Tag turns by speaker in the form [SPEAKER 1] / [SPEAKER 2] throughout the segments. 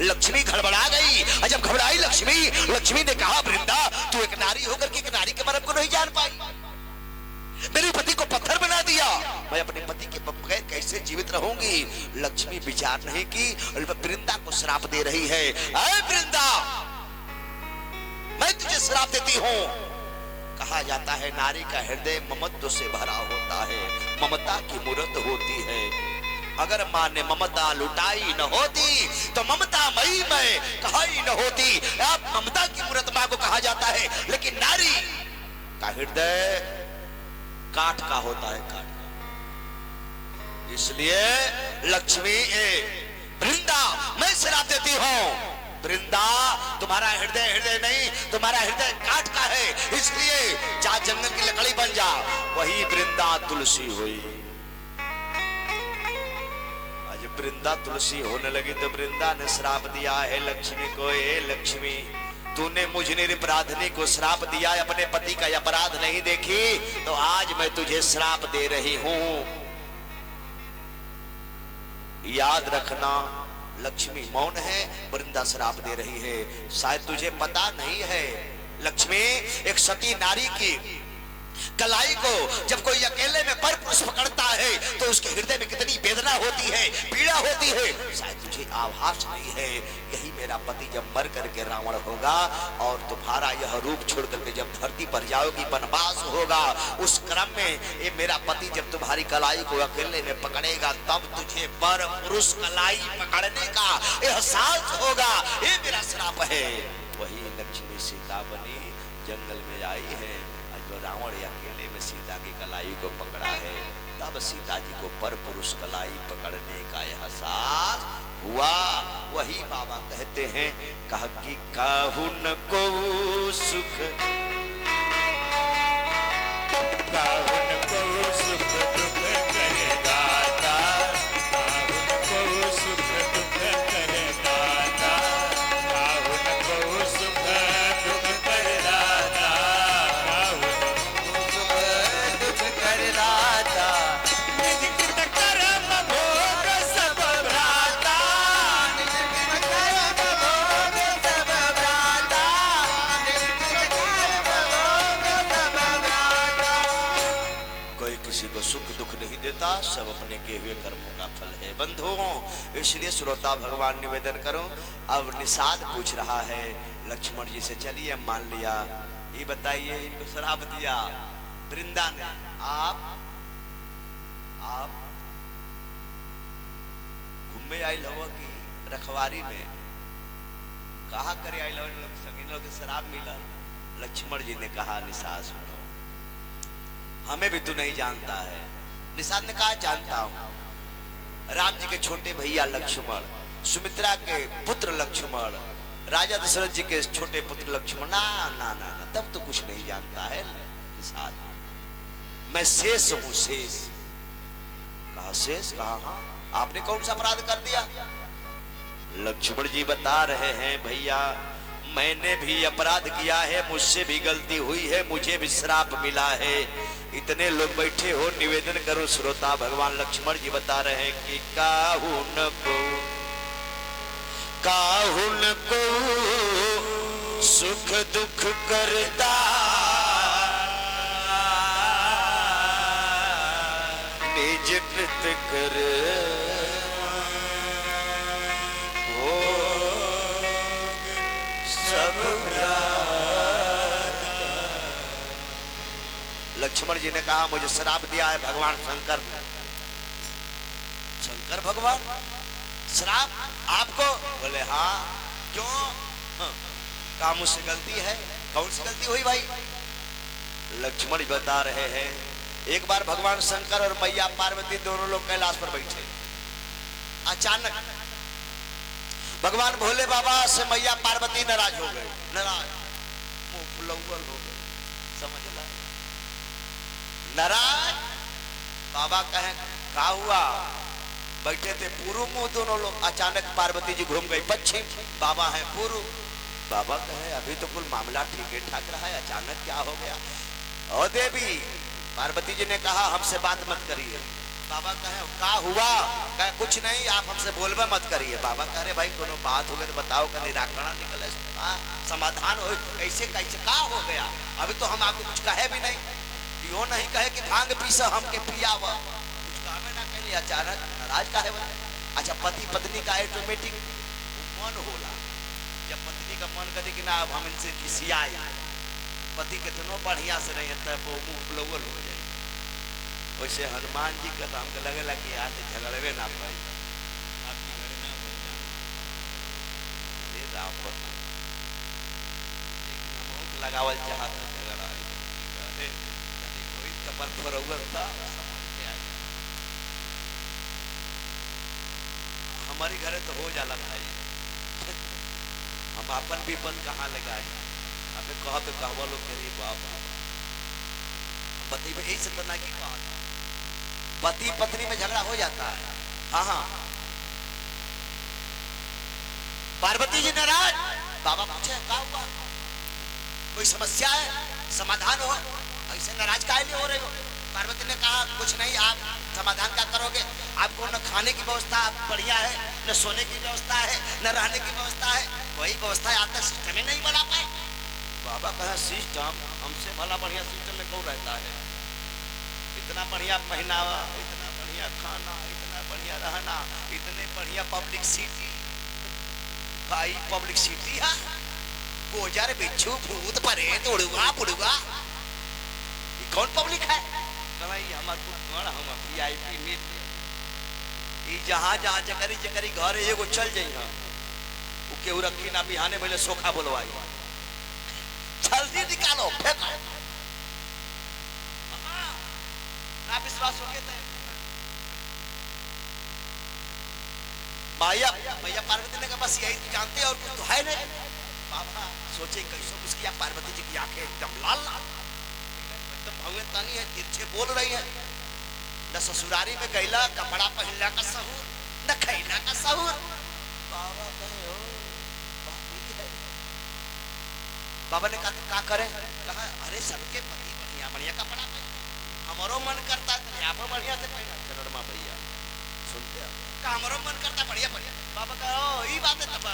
[SPEAKER 1] लक्ष्मी घबरा गई और जब घबराई लक्ष्मी ने कहा वृंदा तू एक नारी होकर के एक नारी के मर्म को नहीं जान पाई, मेरे पति को पत्थर बना दिया, मैं अपने पति के बगैर कैसे जीवित रहूंगी। लक्ष्मी विचार नहीं की, वृंदा को श्राप दे रही है, अरे वृंदा मैं तुझे श्राप देती हूं। कहा जाता है नारी का हृदय ममत्व से भरा होता है, ममता की मूर्त होती है। अगर मां ने ममता लुटाई न होती तो ममता मई में कहाई न होती। अब ममता की मूर्त मां को कहा जाता है, लेकिन नारी का हृदय काठ का होता है, काठ का। इसलिए लक्ष्मी वृंदा मैं श्राप देती हूं, वृंदा तुम्हारा हृदय नहीं, तुम्हारा हृदय काठ का है, इसलिए चाहे जंगल की लकड़ी बन जा। वही वृंदा तुलसी हुई। आज वृंदा तुलसी होने लगी तो वृंदा ने श्राप दिया है लक्ष्मी को, ए लक्ष्मी तूने मुझ निरपराधिनी को श्राप दिया, अपने पति का अपराध नहीं देखी, तो आज मैं तुझे श्राप दे रही हूं। याद रखना लक्ष्मी मौन है, वृंदा श्राप दे रही है। शायद तुझे पता नहीं है लक्ष्मी, एक सती नारी की कलाई को जब कोई अकेले में पर पुरुष पकड़ता है तो उसके हृदय में कितनी वेदना होती है, पीड़ा होती है, शायद तुझे आभास नहीं है। यही मेरा पति जब मर करके रावण होगा और तुम्हारा यह रूप छोड़ करके जब धरती पर जाओगी, वनवास होगा, उस क्रम में ये मेरा पति जब तुम्हारी कलाई को अकेले में पकड़ेगा तब तुझे पर पुरुष कलाई पकड़ने का एहसास होगा। ये मेरा श्राप है। वही लक्ष्मी सीता बनी जंगल में आई है, रावण अकेले में सीता की कलाई को पकड़ा है, तब सीता जी को पर पुरुष कलाई पकड़ने का एहसास हुआ। वही बाबा कहते हैं, कह कि काहुन को सुख, काहुन को सुख दुख करे दाता, काहुन को सुख दुख करे दाता, काहुन को सुख दुख करे दाता, सुख दुख नहीं देता, सब अपने किए हुए कर्मों का फल है बंधुओं। इसलिए श्रोता भगवान निवेदन करो। अब निषाद पूछ रहा है लक्ष्मण जी से, चलिए मान लिया, ये बताइए इनको श्राप दिया वृंदा ने, आप घूमे आई लवा की रखवारी में, कहा करे आई लवा के शराब मिला। लक्ष्मण जी ने कहा निषाद सुनो, हमें भी तू नहीं जानता है। निषाद ने कहा जानता हूं। राम जी के छोटे भैया लक्ष्मण, सुमित्रा के पुत्र लक्ष्मण, राजा दशरथ जी के छोटे पुत्र लक्ष्मण, ना ना ना ना तब तो कुछ नहीं जानता है निषाद। मैं शेष हूं, शेष। कहा शेष? कहा हाँ। आपने कौन सा अपराध कर दिया? लक्ष्मण जी बता रहे हैं, भैया मैंने भी अपराध किया है, मुझसे भी गलती हुई है, मुझे भी श्राप मिला है। इतने लोग बैठे हो, निवेदन करो श्रोता। भगवान लक्ष्मण जी बता रहे हैं कि काहुन को सुख दुख करता, निज कृत कर लक्ष्मण जी ने कहा मुझे श्राप दिया है भगवान शंकर ने। शंकर भगवान श्राप आपको? बोले हाँ। क्यों? कहा मुझसे गलती है। कौन सी गलती हुई भाई? लक्ष्मण बता रहे हैं, एक बार भगवान शंकर और मैया पार्वती दोनों लोग कैलाश पर बैठे, अचानक भगवान भोले बाबा से मैया पार्वती नाराज हो गए, नाराज, मुंह फुलौल हो गए, समझ ला नाराज। बाबा कहे क्या हुआ? बैठे थे पूर्व मुंह दोनों लोग, अचानक पार्वती जी घूम गई पश्चिम, बाबा है पूर्व। बाबा कहे अभी तो कुल मामला ठीक ठाक रहा है, अचानक क्या हो गया? ओ देवी, पार्वती जी ने कहा हमसे बात मत करिए, बाबा कहे का हुआ? कहे कुछ नहीं, आप हमसे बोलबे मत करिए। बाबा कह रहे भाई कोनो बात हो गई तो बताओ, का निराकरण निकले, समाधान हो, कैसे कैसे का हो गया? अभी तो हम आपको कुछ कहे भी नहीं, यो नहीं कहे कि भांग पीसा हमके पिया हुआ, कुछ कहवे ना कहीं, अचानक नाराज काहे बने? अच्छा, पति पत्नी का ऑटोमेटिक मन होला, जब पत्नी का मन करे कि ना अब हम इनसे खिसियाए, पति कितनो बढ़िया से रहे तब वो मुंह ब्लोवल हो जाए। वैसे हनुमान जी का तो हमको लगेला कि आज झगड़वे ना पाई, आपकी घर ना हो जाए, अरे राम बता, लेकिन हम लगावल चाहता झगड़ा है, कोई कपर फरौल था, समझ में आया। हमारी घरे तो हो जाला भाई, हम अपन विपद कहाँ लगाए, अबे कहा पे कहवा लोग कहे बाबा पति में यही से तो ना की बात, पति पत्नी में झगड़ा हो जाता है। हाँ हाँ, पार्वती जी नाराज, बाबा पूछे क्या हुआ, कोई समस्या है, समाधान हो, ऐसे नाराज काहे लिए हो रहे हो? पार्वती ने कहा कुछ नहीं, आप समाधान क्या करोगे, आपको न खाने की व्यवस्था बढ़िया है, न सोने की व्यवस्था है, न रहने की व्यवस्था है, वही व्यवस्था आता सिस्टम ही नहीं बना पाए। बाबा कहा सिस्टम हमसे भला बढ़िया सिस्टम में कौन रहता है? इतना बढ़िया पहनावा, इतना बढ़िया खाना, इतना बढ़िया रहना, इतने बढ़िया पब्लिक सिटी, भाई पब्लिक सिटी है, गोजर बिच्छू भूत प्रेत उड़ुआ पुड़ुआ, कौन पब्लिक है? हमारे हम वीआईपी मिल, जहाँ जहाँ जकरी जकरी घर एगो चल जाई, वो केहू रखी ना बिहाने पहले सोखा बोलवाई, जल्दी निकालो फेंको, ना विश्वास हो गया भैया भैया पार्वती ने कहा बस यही जानते और कुछ तो है नहीं। बाबा सोचे कैसे उसकी पार्वती जी की आंखें एकदम लाल लाल, एकदम भवे तानी है, तिरछे बोल रही है, न ससुरारी में गैला कपड़ा पहनला का सहूर, न खैला का सहूर। बाबा कहे ओ बाबा ने कहा क्या करें? कहा अरे सबके पति बढ़िया बढ़िया कपड़ा पहने, हमारो मन करता है आप बढ़िया से पहना, चलो भैया सुनते हैं, हमारो मन करता बढ़िया बढ़िया। बाबा का ये बात है तब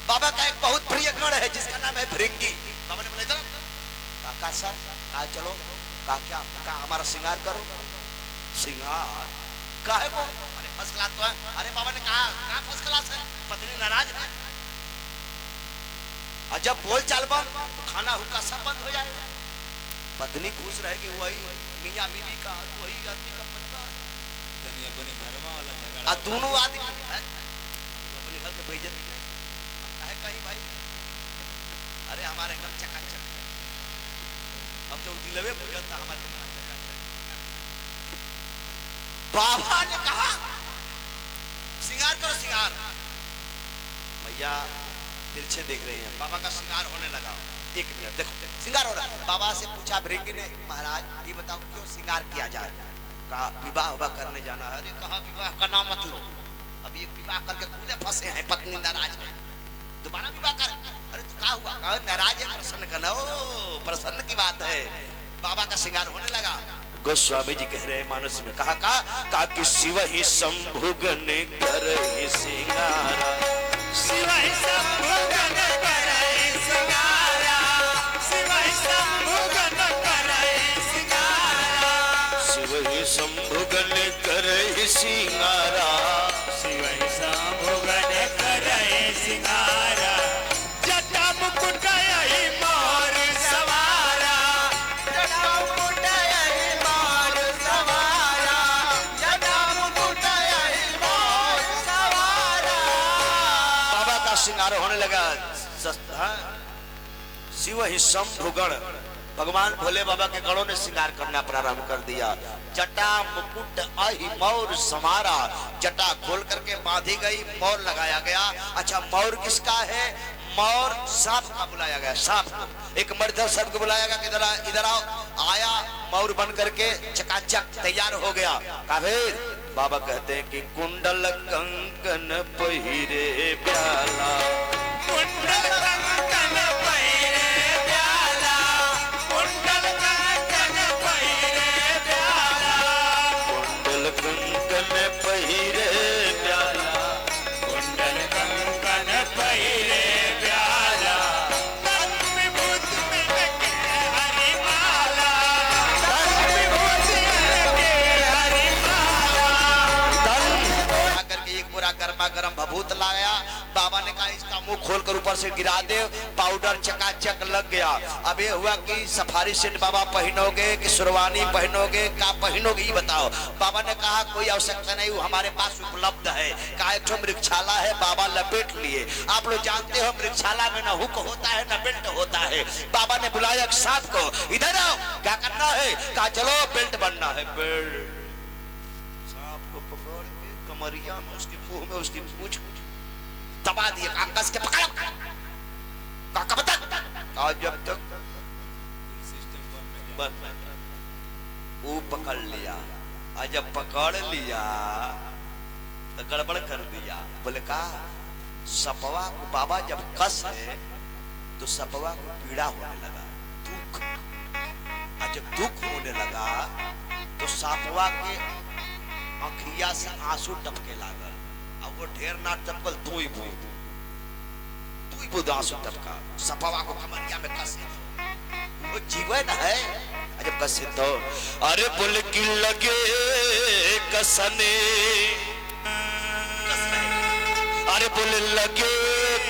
[SPEAKER 1] बाबा का एक बहुत प्रिय गण है जिसका नाम है भृंगी। बाबा ने बोले चलो काका सर आ चलो, का क्या का हमारा श्रृंगार करो, श्रृंगार काहे को? अरे फर्स्ट क्लास तो है। अरे बाबा ने कहा फर्स्ट क्लास है, पत्नी नाराज है, और जब बोल चाल बंद खाना हुक्का सब बंद हो जाएगा, पत्नी खुश रहेगी, वही मियां बीवी का वही आदमी का पत्ता वाला दोनों आदमी अपने घर के बेइज्जत है कहीं भाई। अरे हमारे एकदम चकाचक, अब तो दिलवे बुझता हमारे चकाचक। बाबा ने कहा श्रृंगार करो श्रृंगार। भैया तिरछे देख रहे हैं, बाबा का श्रृंगार होने लगा। एक मिनट देखो श्रृंगार हो रहा है। बाबा से पूछा भृंगी ने महाराज ये बताओ क्यों श्रृंगार किया जाए? कहा विवाह करने जाना है। अरे कहा विवाह का नाम मत लो, अब ये विवाह करके कूदे फंसे हैं, पत्नी नाराज है, दोबारा विवाह कर। अरे तो क्या हुआ? कहा नाराज है, प्रसन्न करना। ओ प्रसन्न की बात है। बाबा का श्रृंगार होने लगा। गोस्वामी जी कह रहे हैं मानस में कहा कि शिव ही संभुगन कर ही श्रृंगारा, शिव ही संभुगन कर ही श्रृंगारा, शिव ही संभुगन कर ही श्रृंगारा, शिव ही संभुगन कर ही श्रृंगारा, शिव ही संभुगन कर ही श्रृंगारा, जटा मुकुट यही मोर सवारा, जटा मुकुट यही मोर सवारा, जटा मुकुट यही मोर सवारा। बाबा का श्रृंगार होने लगा। शिव ही शंभुगण, भगवान भोले बाबा के गणों ने श्रृंगार करना प्रारंभ कर दिया। जटा मुकुट अहि मोर समारा, जटा खोल करके बांधी गई, मोर लगाया गया। अच्छा मोर किसका है? मोर सांप का बुलाया गया, सांप को। एक मर्द सब को बुलाया गया, इधर आओ। आया मोर बन करके चकाचक तैयार हो गया। काफिर बाबा कहते हैं कि कुंडल कंकन पहिरे प्याला, कुंडल कंकन पहिरे प्याला, कुंडल कंकन पहिरे प्याला, गर्मा गर्म भभूत लाया। बाबा ने कहा इसका मुंह खोलकर ऊपर से गिरा दे। पाउडर चकाचक लग गया। अब ये हुआ कि सफारी सेट बाबा पहनोगे कि शेरवानी पहनोगे, क्या पहनोगे ये बताओ। बाबा ने कहा कोई आवश्यकता नहीं, हमारे पास उपलब्ध है। कहा एक ठो मृगशाला है, बाबा लपेट लिए। आप लोग जानते हो मृगशाला में न हुक होता है न बेल्ट होता है। बाबा ने बुलाया एक सांप को, इधर आओ क्या करना है। कहा चलो बेल्ट बनना है। बेल्ट सांप को पकड़ के कमरिया में उसके मुंह में उसकी पूंछ दबा दिए। कस के पकड़ो। कब तक? जब तक वो पकड़ लिया। और जब पकड़ लिया तो गड़बड़ कर दिया। बोले कहा सपवा को बाबा जब कस है तो सपवा को पीड़ा होने लगा, दुख। और जब दुख होने लगा तो सपवा के आँखिया से आंसू टपके लागल। अब वो ढेर ना टपकल, तू ही बूद आंसू टपका। सपवा को कमरिया में कसे, वो जीवन है। जब कसे तो अरे बोल की लगे कसने, अरे बोले लगे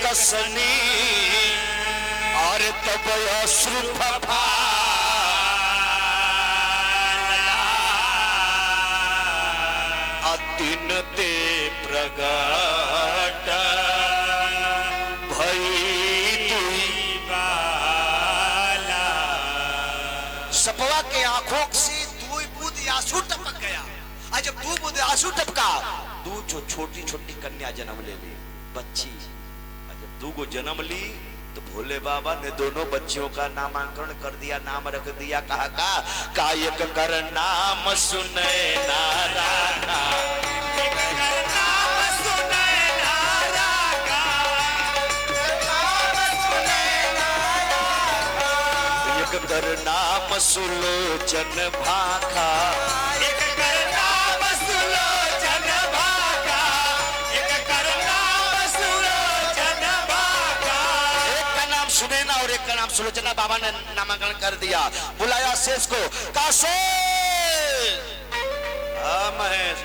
[SPEAKER 1] कसनी, अरे तब अश्रु फफा दिन ते प्रगट भई तुई बाला। सपवा के आंखों से दो बूंद आंसू टपक गया। और जब दो बूंद आंसू टपका, दो जो छोटी छोटी कन्या जन्म ले ली, बच्ची। और जब दो को जन्म ली तो भोले बाबा ने दोनों बच्चियों का नामांकन कर दिया, नाम रख दिया। कहा का एक कर नाम सुने नारा का, एक कर नाम सुने नारा का, नाम सुने नारा का। एक कर नाम सुलोचन भाखा, एक कर नाम सुलोचन भाखा, एक कर नाम सुलोचन भाखा। एक का नाम सुनैना और एक का नाम सुलोचना। बाबा ने नामांकन कर दिया। बुलाया शेष को, कहा शेष। महेश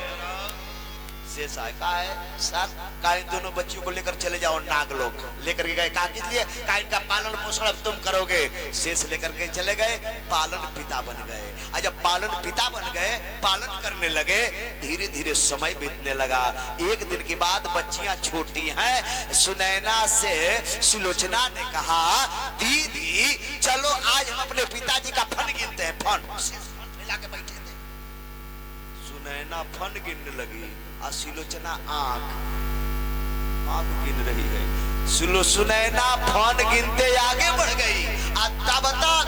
[SPEAKER 1] शेष आए। कहा है सर, कहा इन दोनों बच्चियों को लेकर चले जाओ। नाग लोग लेकर के गए। कहा किसलिए? कहा इनका पालन पोषण अब तुम करोगे। शेष लेकर के चले गए, पालन पिता बन गए। और जब पालन पिता बन गए, पालन करने लगे, धीरे धीरे समय बीतने लगा। एक दिन के बाद बच्चियां छोटी हैं, सुनैना से सुलोचना ने कहा दीदी चलो आज हम अपने पिताजी का फन गिनते हैं। फन मिला के बैठे थे। सुनैना फन गिनने लगी और सुलोचना आंख गिन रही है। सुनैना फन गिनते आगे बढ़ गई। तब तक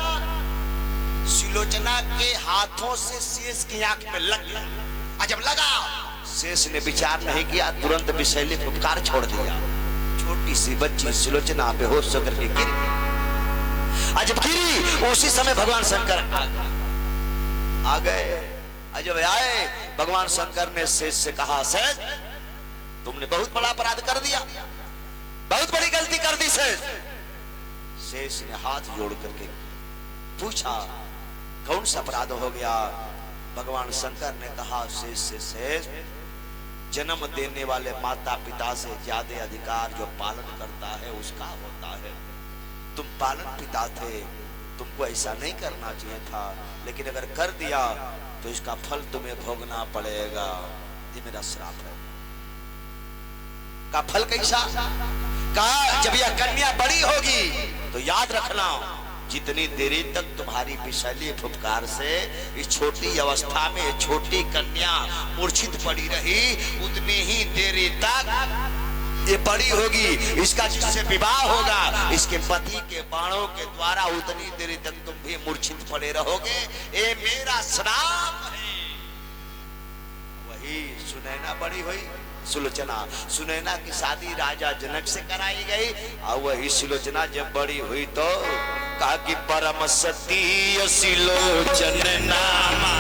[SPEAKER 1] सुलोचना के हाथों से शेष की आंख में लग गया। जब लगा, शेष ने विचार नहीं किया, तुरंत विषैले फुफकार छोड़ दिया। छोटी सी बच्ची सुलोचना बेहोश होकर के गिर गई। जब गिरी उसी समय भगवान शंकर आ गए। जब आए, भगवान शंकर ने शेष से कहा शेष तुमने बहुत बड़ा अपराध कर दिया, बहुत बड़ी गलती कर दी। शेष ने हाथ जोड़ करके पूछा कौन सा अपराध हो गया। भगवान शंकर ने कहा शेष से शेष जन्म देने वाले माता पिता से ज्यादा अधिकार जो पालन करता है उसका होता है। तुम पालन पिता थे, तुमको ऐसा नहीं करना चाहिए था, लेकिन अगर कर दिया तो इसका फल तुम्हें भोगना पड़ेगा। ये मेरा श्राप है। का फल कैसा? कहा जब यह कन्या बड़ी होगी तो याद रखना, जितनी देरी तक तुम्हारी विषैली फुफकार से इस छोटी अवस्था में छोटी कन्या मूर्छित पड़ी रही, उतनी ही देरी तक ये बड़ी होगी। इसका जिससे विवाह होगा, इसके पति के बाणों के द्वारा उतनी देरी तक तुम भी मूर्छित पड़े रहोगे। ये मेरा श्राप है। वही सुनैना बड़ी हुई सुलोचना। सुनैना की शादी राजा जनक से कराई गई। और वही सुलोचना जब बड़ी हुई तो कहा कि परम सती सुलोचन नामा